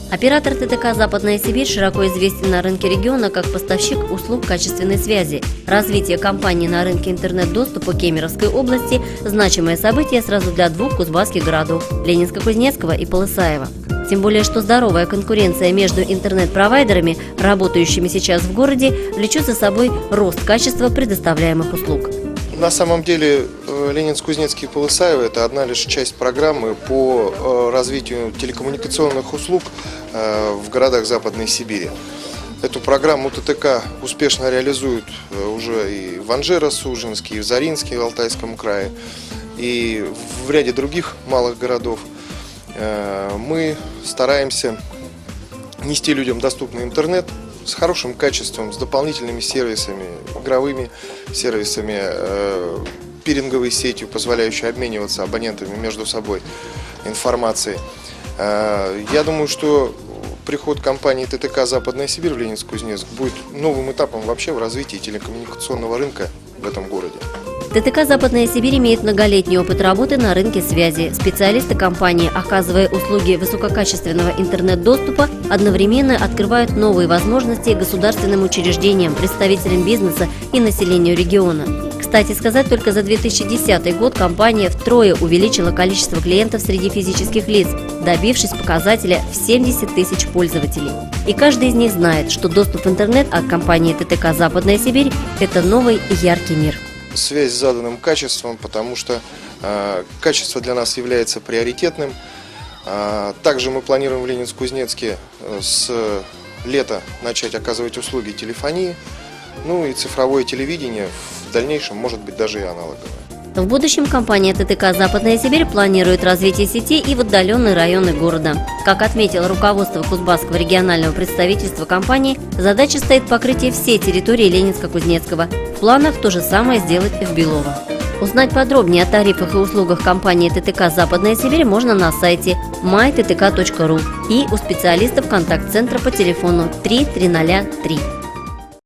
Оператор ТТК «Западная Сибирь» широко известен на рынке региона как поставщик услуг качественной связи. Развитие компании на рынке интернет-доступа Кемеровской области – значимое событие сразу для двух кузбасских городов – Ленинско-Кузнецкого и Полысаева. Тем более, что здоровая конкуренция между интернет-провайдерами, работающими сейчас в городе, влечет за собой рост качества предоставляемых услуг. На самом деле Ленинск-Кузнецкий и Полысаево – это одна лишь часть программы по развитию телекоммуникационных услуг в городах Западной Сибири. Эту программу ТТК успешно реализуют уже и в Анжеро-Судженске, и в Заринске, в Алтайском крае, и в ряде других малых городов. Мы стараемся нести людям доступный интернет с хорошим качеством, с дополнительными сервисами, игровыми сервисами, пиринговой сетью, позволяющей обмениваться абонентами между собой информацией. Я думаю, что приход компании ТТК «Западная Сибирь» в Ленинск-Кузнецк будет новым этапом вообще в развитии телекоммуникационного рынка в этом городе. ТТК «Западная Сибирь» имеет многолетний опыт работы на рынке связи. Специалисты компании, оказывая услуги высококачественного интернет-доступа, одновременно открывают новые возможности государственным учреждениям, представителям бизнеса и населению региона. Кстати сказать, только за 2010 год компания втрое увеличила количество клиентов среди физических лиц, добившись показателя в 70 тысяч пользователей. И каждый из них знает, что доступ в интернет от компании ТТК «Западная Сибирь» – это новый и яркий мир. Связь с заданным качеством, потому что качество для нас является приоритетным. Также мы планируем в Ленинск-Кузнецке с лета начать оказывать услуги телефонии, ну и цифровое телевидение, в дальнейшем может быть даже и аналоговое. В будущем компания ТТК «Западная Сибирь» планирует развитие сети и в отдаленные районы города. Как отметило руководство Кузбасского регионального представительства компании, задача стоит покрытие всей территории Ленинска-Кузнецкого. В планах то же самое сделать в Белово. Узнать подробнее о тарифах и услугах компании ТТК «Западная Сибирь» можно на сайте myttk.ru и у специалистов контакт-центра по телефону 3303.